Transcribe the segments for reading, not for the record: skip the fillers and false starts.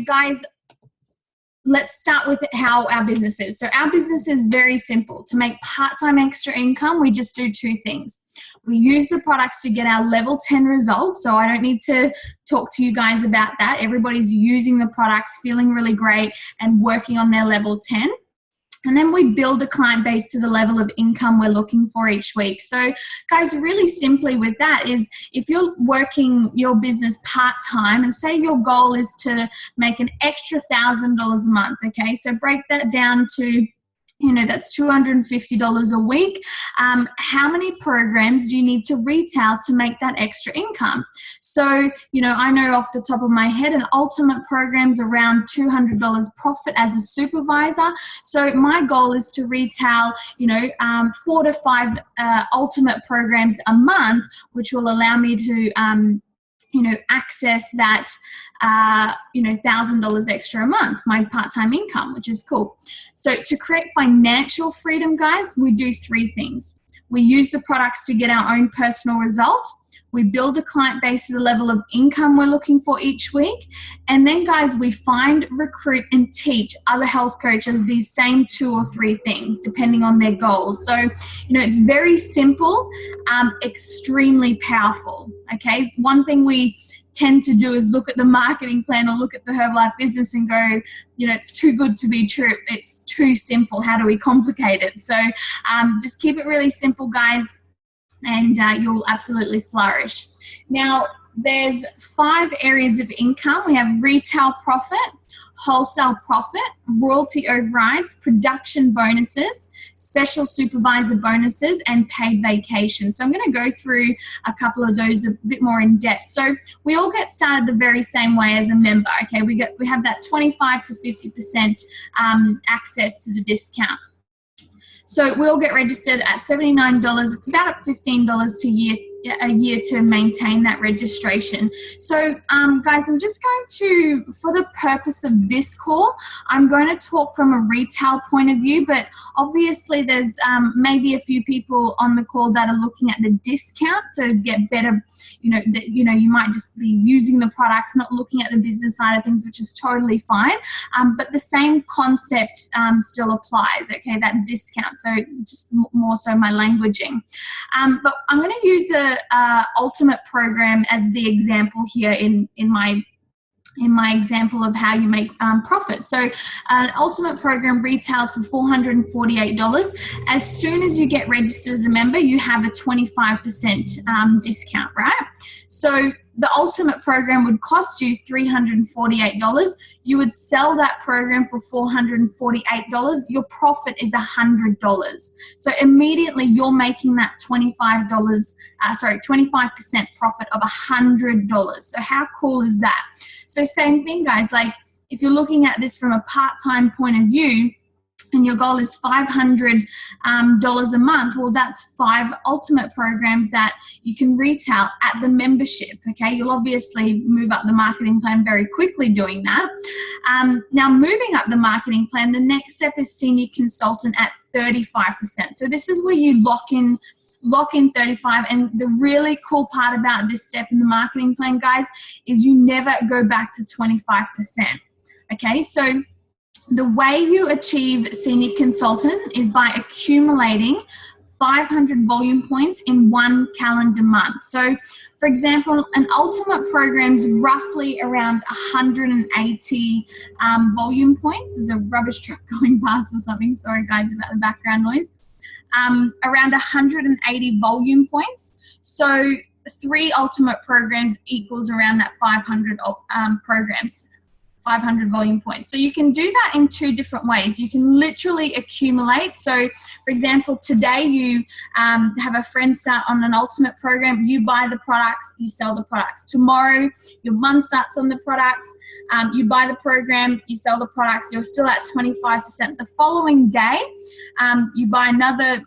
Guys, let's start with how our business is. So our business is very simple. To make part-time extra income, we just do two things. We use the products to get our level 10 results. So I don't need to talk to you guys about that. Everybody's using the products, feeling really great, and working on their level 10. And then we build a client base to the level of income we're looking for each week. So guys, really simply with that is, if you're working your business part-time and say your goal is to make an extra $1,000 a month, okay? So break that down to, that's $250 a week. How many programs do you need to retail to make that extra income? So, I know off the top of my head, an ultimate program's around $200 profit as a supervisor. So my goal is to retail, 4 to 5 ultimate programs a month, which will allow me to, access that, $1,000 extra a month, my part-time income, which is cool. So to create financial freedom, guys, we do 3 things. We use the products to get our own personal result. We build a client base to the level of income we're looking for each week. And then, guys, we find, recruit, and teach other health coaches these same 2 or 3 things, depending on their goals. So, it's very simple, extremely powerful, okay? One thing we tend to do is look at the marketing plan or look at the Herbalife business and go, it's too good to be true. It's too simple. How do we complicate it? So just keep it really simple, guys, and you'll absolutely flourish. Now, there's 5 areas of income. We have retail profit, wholesale profit, royalty overrides, production bonuses, special supervisor bonuses, and paid vacation. So I'm going to go through a couple of those a bit more in depth. So we all get started the very same way as a member. Okay, we have that 25 to 50% access to the discount. So we'll get registered at $79. It's about $15 a year to maintain that registration. So guys, I'm just going to, for the purpose of this call, I'm going to talk from a retail point of view, but obviously there's maybe a few people on the call that are looking at the discount to get better, you might just be using the products, not looking at the business side of things, which is totally fine. But the same concept still applies, okay, that discount. So just more so my languaging. But I'm going to use a ultimate program as the example here in my example of how you make profit. So an ultimate program retails for $448. As soon as you get registered as a member, you have a 25% discount, right? So the ultimate program would cost you $348. You would sell that program for $448. Your profit is $100. So immediately you're making that 25% profit of $100. So how cool is that? So same thing, guys, like if you're looking at this from a part-time point of view, and your goal is $500 a month, well, that's 5 ultimate programs that you can retail at the membership, okay? You'll obviously move up the marketing plan very quickly doing that. Now, moving up the marketing plan, the next step is senior consultant at 35%. So this is where you lock in 35, and the really cool part about this step in the marketing plan, guys, is you never go back to 25%, okay? So the way you achieve senior consultant is by accumulating 500 volume points in 1 calendar month. So, for example, an ultimate program is roughly around 180 volume points. There's a rubbish truck going past or something. Sorry, guys, about the background noise. Around 180 volume points. So 3 ultimate programs equals around that 500 programs. 500 volume points. So you can do that in 2 different ways. You can literally accumulate. So for example, today you have a friend start on an ultimate program, you buy the products, you sell the products. Tomorrow, your mum starts on the products, you buy the program, you sell the products, you're still at 25%. The following day, you buy another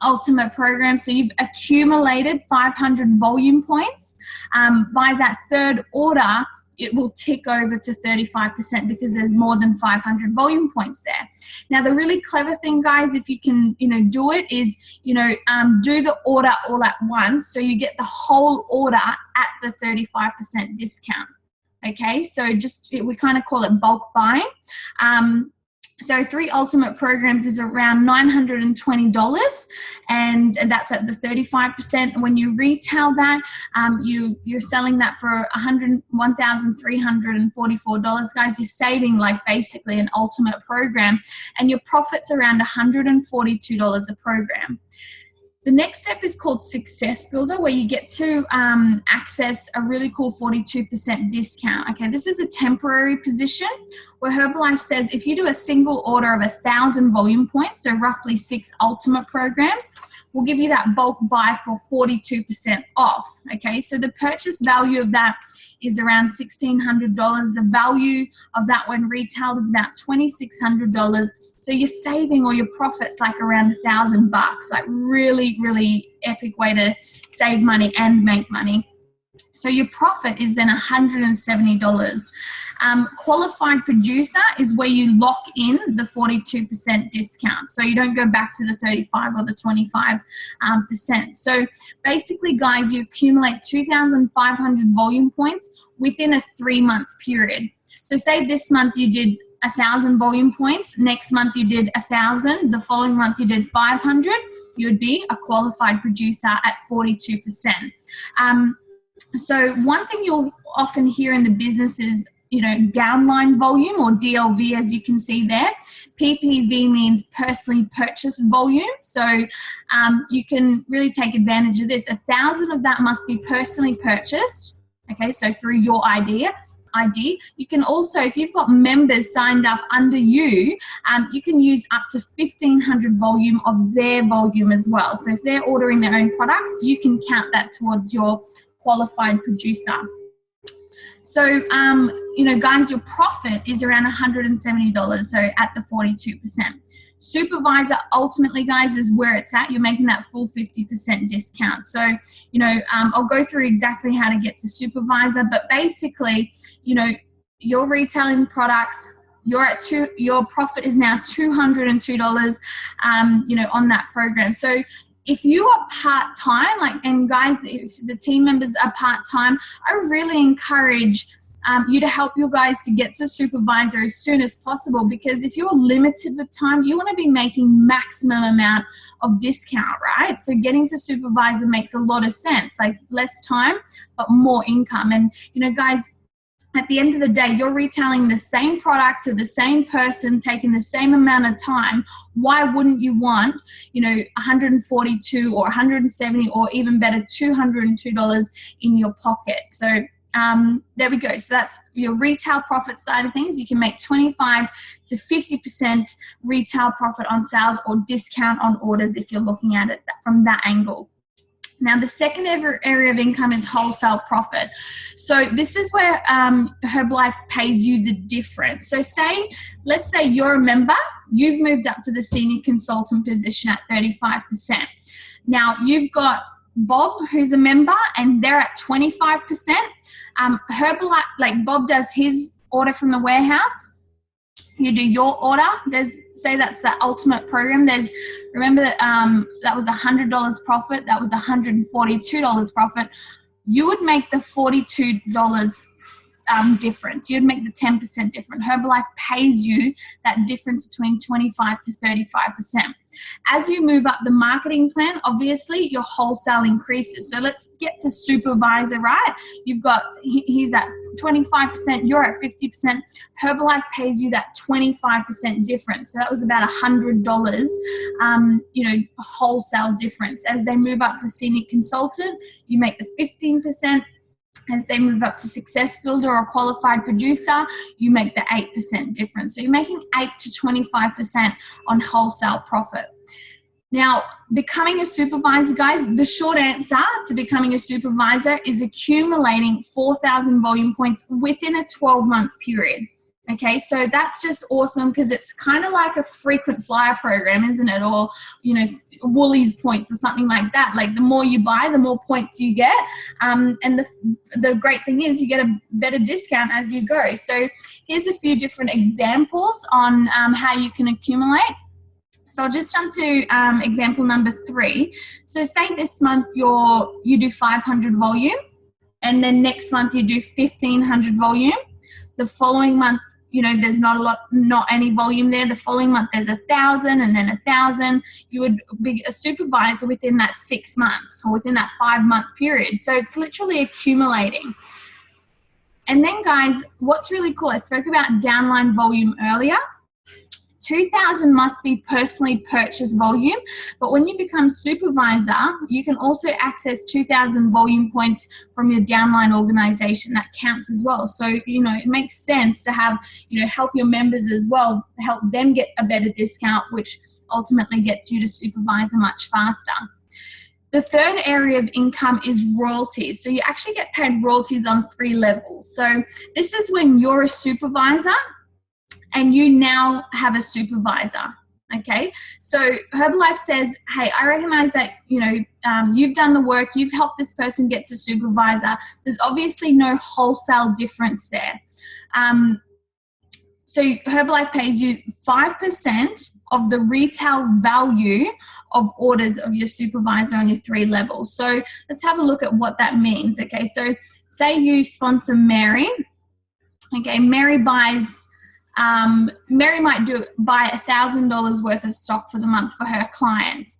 ultimate program, so you've accumulated 500 volume points. By that 3rd order, it will tick over to 35% because there's more than 500 volume points there. Now, the really clever thing, guys, if you can, do it is, do the order all at once. So you get the whole order at the 35% discount. Okay, so we kind of call it bulk buying. So 3 ultimate programs is around $920, and that's at the 35%. When you retail that, you're selling that for $1,344, guys. You're saving like basically an ultimate program, and your profit's around $142 a program. The next step is called Success Builder, where you get to access a really cool 42% discount. Okay, this is a temporary position where Herbalife says if you do a single order of 1,000 volume points, so roughly 6 ultimate programs, we'll give you that bulk buy for 42% off. Okay, so the purchase value of that is around $1,600. The value of that when retailed is about $2,600. So you're saving, or your profit's like around $1,000. Like really, really epic way to save money and make money. So your profit is then $170. Qualified producer is where you lock in the 42% discount. So you don't go back to the 35 or the 25%. So basically, guys, you accumulate 2,500 volume points within a 3-month period. So say this month you did 1,000 volume points, next month you did 1,000, the following month you did 500, you'd be a qualified producer at 42%. So one thing you'll often hear in the business is, downline volume, or DLV, as you can see there. PPV means personally purchased volume. So you can really take advantage of this. 1,000 of that must be personally purchased. Okay, so through your ID. You can also, if you've got members signed up under you, you can use up to 1,500 volume of their volume as well. So if they're ordering their own products, you can count that towards your qualified producer. So, guys, your profit is around $170, so at the 42%. Supervisor, ultimately, guys, is where it's at. You're making that full 50% discount. So, I'll go through exactly how to get to supervisor, but basically, you're retailing products, your profit is now $202, on that program. So if you are part-time, and guys, if the team members are part-time, I really encourage you to help your guys to get to supervisor as soon as possible, because if you're limited with time, you want to be making maximum amount of discount, right? So getting to supervisor makes a lot of sense, like less time, but more income. And, guys, at the end of the day, you're retailing the same product to the same person, taking the same amount of time. Why wouldn't you want, 142 or 170 or even better, $202 in your pocket? So there we go. So that's your retail profit side of things. You can make 25 to 50% retail profit on sales or discount on orders if you're looking at it from that angle. Now, the second area of income is wholesale profit. So this is where Herbalife pays you the difference. So let's say you're a member, you've moved up to the senior consultant position at 35%. Now, you've got Bob, who's a member, and they're at 25%. Herbalife, Bob does his order from the warehouse. You do your order. Say that's the ultimate program. Remember that that was $100 profit. That was $142 profit. You would make the $42 difference. You'd make the 10% difference. Herbalife pays you that difference between 25 to 35%. As you move up the marketing plan, obviously your wholesale increases. So let's get to supervisor, right? He's at 25%, you're at 50%. Herbalife pays you that 25% difference. So that was about $100, wholesale difference. As they move up to senior consultant, you make the 15%. As they move up to Success Builder or Qualified Producer, you make the 8% difference. So you're making 8 to 25% on wholesale profit. Now, becoming a supervisor, guys, the short answer to becoming a supervisor is accumulating 4,000 volume points within a 12-month period. Okay, so that's just awesome because it's kind of like a frequent flyer program, isn't it? Or, Woolies points or something like that. Like the more you buy, the more points you get. And the great thing is you get a better discount as you go. So here's a few different examples on how you can accumulate. So I'll just jump to example number 3. So say this month you do 500 volume. and then next month you do 1,500 volume. The following month, you know, there's not any volume there. The following month there's 1,000 and then 1,000. You would be a supervisor within that 6 months or within that 5-month period. So it's literally accumulating. And then guys, what's really cool, I spoke about downline volume earlier. 2,000 must be personally purchased volume, but when you become supervisor, you can also access 2,000 volume points from your downline organization. That counts as well. So, you know, it makes sense to have, you know, help your members as well, help them get a better discount, which ultimately gets you to supervisor much faster. The third area of income is royalties. So you actually get paid royalties on 3 levels. So this is when you're a supervisor and you now have a supervisor, okay? So Herbalife says, hey, I recognize that, you know, you've done the work, you've helped this person get to supervisor. There's obviously no wholesale difference there. So Herbalife pays you 5% of the retail value of orders of your supervisor on your 3 levels. So let's have a look at what that means, okay? So say you sponsor Mary, okay? Mary buys, Mary might buy $1,000 worth of stock for the month for her clients.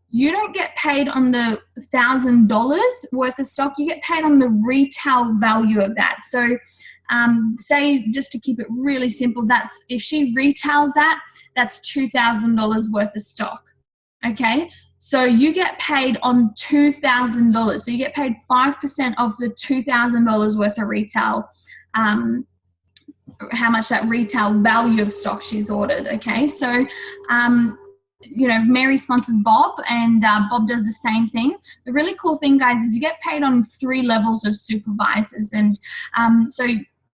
You don't get paid on the $1,000 worth of stock, you get paid on the retail value of that. So say, just to keep it really simple, that's if she retails that, that's $2,000 worth of stock, okay? So you get paid on $2,000. So you get paid 5% of the $2,000 worth of retail, how much that retail value of stock she's ordered, okay? So, you know, Mary sponsors Bob and Bob does the same thing. The really cool thing, guys, is you get paid on 3 levels of supervisors. And so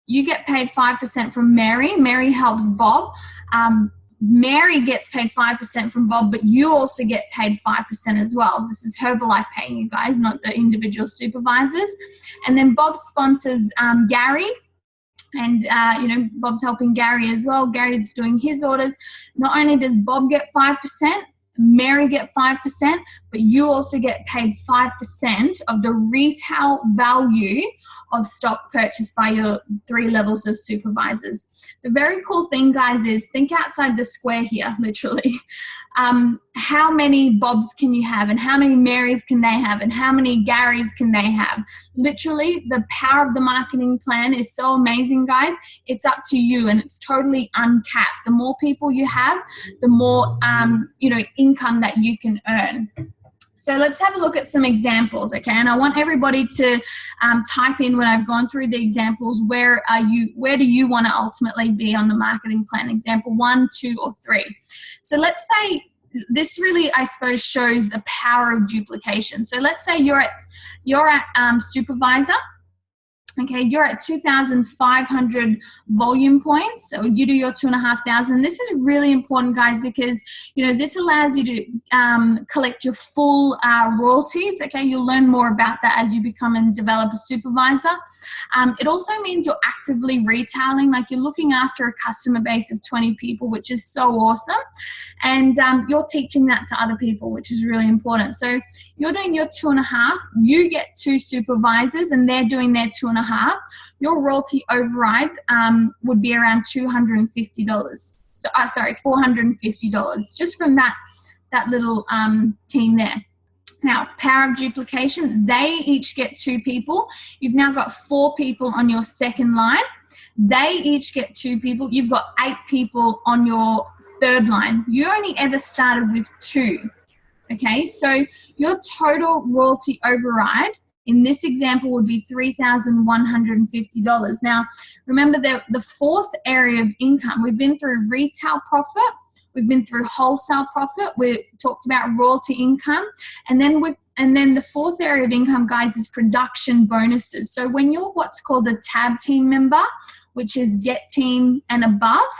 you get paid 5% from Mary. Mary helps Bob. Mary gets paid 5% from Bob, but you also get paid 5% as well. This is Herbalife paying you guys, not the individual supervisors. And then Bob sponsors Gary. And, you know, Bob's helping Gary as well. Gary's doing his orders. Not only does Bob get 5%, Mary get 5%, but you also get paid 5% of the retail value of stock purchased by your 3 levels of supervisors. The very cool thing, guys, is think outside the square here, literally. How many Bobs can you have, and how many Marys can they have, and how many Garys can they have? Literally, the power of the marketing plan is so amazing, guys. It's up to you, and it's totally uncapped. The more people you have, the more you know, income that you can earn. So let's have a look at some examples, okay? And I want everybody to type in, when I've gone through the examples, where do you want to ultimately be on the marketing plan? Example 1, 2, or 3. So let's say this really, I suppose, shows the power of duplication. So let's say you're at supervisor. Okay, you're at 2,500 volume points, so you do your 2,500. This is really important, guys, because, you know, this allows you to collect your full royalties. Okay, you'll learn more about that as you become and develop a supervisor. It also means you're actively retailing, like you're looking after a customer base of 20 people, which is so awesome. And you're teaching that to other people, which is really important. So you're doing your 2.5, you get 2 supervisors and they're doing their 2.5. Your royalty override would be around $250. So, sorry, $450 just from that little team there. Now, power of duplication, they each get 2 people. You've now got 4 people on your second line. They each get 2 people. You've got 8 people on your third line. You only ever started with 2. Okay, so your total royalty override in this example would be $3,150. Now, remember the 4th area of income, we've been through retail profit, we've been through wholesale profit, we talked about royalty income, and then the 4th area of income, guys, is production bonuses. So when you're what's called a tab team member, which is get team and above,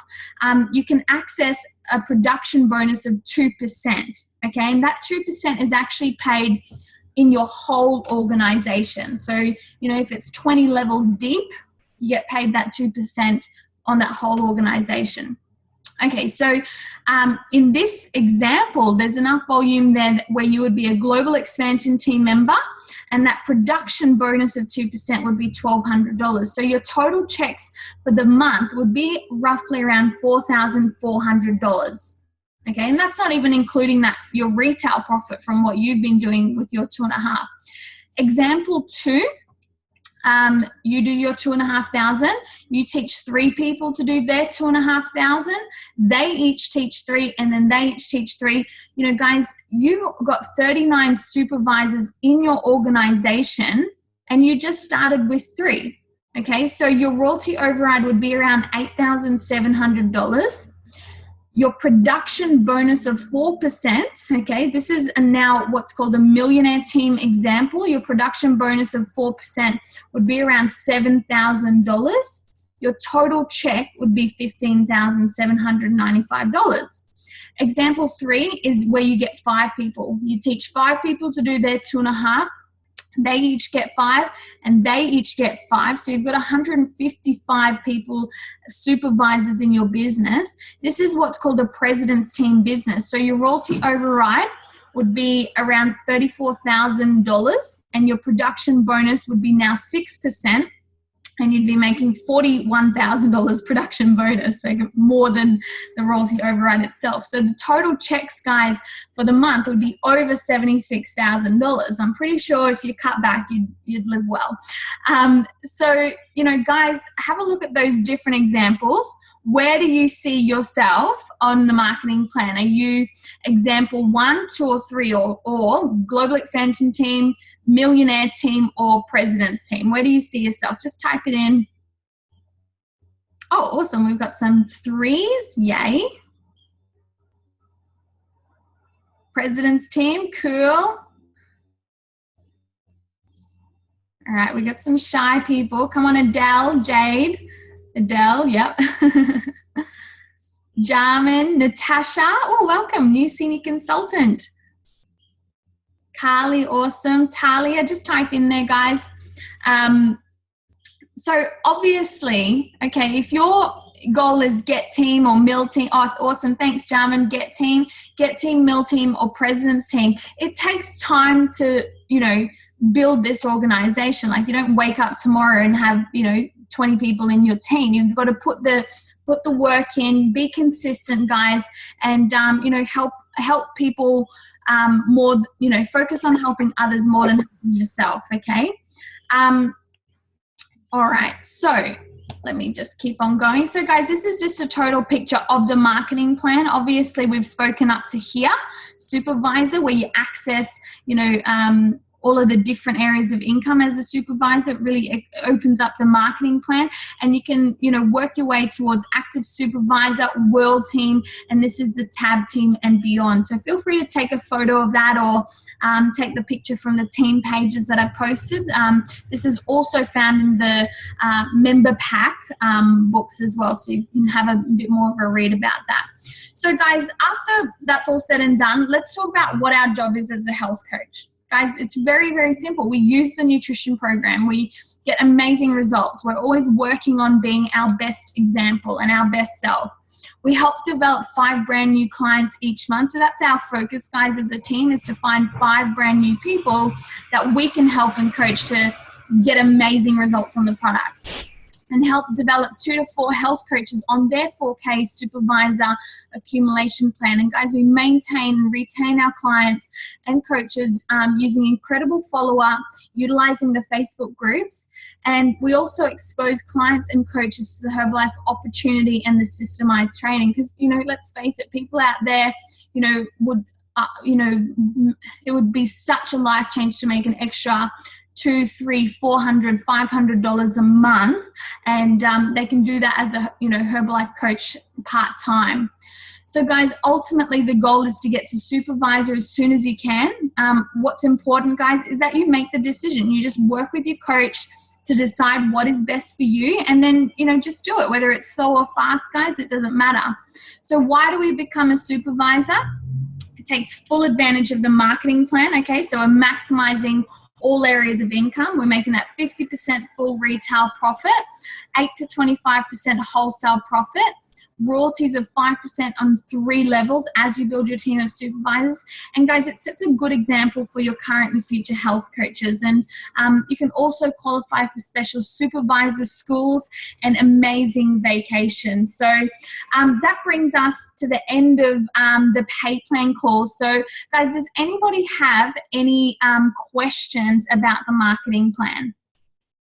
you can access a production bonus of 2%. Okay, and that 2% is actually paid in your whole organization. So, you know, if it's 20 levels deep, you get paid that 2% on that whole organization. Okay, so in this example, there's enough volume then where you would be a global expansion team member, and that production bonus of 2% would be $1,200. So your total checks for the month would be roughly around $4,400. Okay, and that's not even including that your retail profit from what you've been doing with your 2.5. Example 2. You do your 2,500. You teach 3 people to do their 2,500. They each teach 3, and then they each teach 3. You know, guys, you've got 39 supervisors in your organization, and you just started with 3. Okay, so your royalty override would be around $8,700. Your production bonus of 4%, okay, this is now what's called a millionaire team example. Your production bonus of 4% would be around $7,000. Your total check would be $15,795. Example 3 is where you get 5 people. You teach 5 people to do their 2.5. They each get 5, and they each get 5. So you've got 155 people, supervisors in your business. This is what's called a president's team business. So your royalty override would be around $34,000, and your production bonus would be now 6%. And you'd be making $41,000 production bonus, so more than the royalty override itself. So the total checks, guys, for the month would be over $76,000. I'm pretty sure if you cut back, you'd live well. So, you know, guys, have a look at those different examples. Where do you see yourself on the marketing plan? Are you example 1, 2, or 3, or global expansion team, millionaire team, or president's team? Where do you see yourself? Just type it in. Oh, awesome. We've got some 3s. Yay. President's team. Cool. All right. We got some shy people. Come on, Adele, Jade. Adele, yep. Jarman, Natasha. Oh, welcome. New senior consultant. Carly, awesome. Talia, just type in there, guys. So obviously, okay, if your goal is get team or mill team, oh, awesome, thanks, Jarman, get team, mill team, or president's team, it takes time to, you know, build this organization. Like, you don't wake up tomorrow and have, you know, 20 people in your team. You've got to put the work in, be consistent, guys, and you know, help people more, you know, focus on helping others more than helping yourself. Okay. All right, so let me just keep on going. So guys, this is just a total picture of the marketing plan. Obviously, we've spoken up to here, supervisor, where you access, you know, all of the different areas of income as a supervisor. It really opens up the marketing plan, and you can, you know, work your way towards active supervisor, world team, and this is the tab team and beyond. So feel free to take a photo of that, or take the picture from the team pages that I posted. This is also found in the member pack books as well, so you can have a bit more of a read about that. So guys, after that's all said and done, let's talk about what our job is as a health coach. Guys, it's very, very simple. We use the nutrition program. We get amazing results. We're always working on being our best example and our best self. We help develop 5 brand new clients each month. So that's our focus, guys, as a team, is to find 5 brand new people that we can help and coach to get amazing results on the products, and help develop 2 to 4 health coaches on their 4K supervisor accumulation plan. And guys, we maintain and retain our clients and coaches using incredible follow-up, utilizing the Facebook groups. And we also expose clients and coaches to the Herbalife opportunity and the systemized training. Because, you know, let's face it, people out there, you know, would, you know, it would be such a life change to make an extra $200, $300, $400, $500 a month, and they can do that as a, you know, Herbalife coach part-time. So guys, ultimately the goal is to get to supervisor as soon as you can. What's important, guys, is that you make the decision. You just work with your coach to decide what is best for you, and then, you know, just do it. Whether it's slow or fast, guys, it doesn't matter. So why do we become a supervisor? It takes full advantage of the marketing plan, okay? So we're maximizing all areas of income. We're making that 50% full retail profit, 8 to 25% wholesale profit. royalties of 5% on 3 levels as you build your team of supervisors. And guys, it sets a good example for your current and future health coaches. And you can also qualify for special supervisor schools and amazing vacations. So that brings us to the end of the pay plan call. So guys, does anybody have any questions about the marketing plan?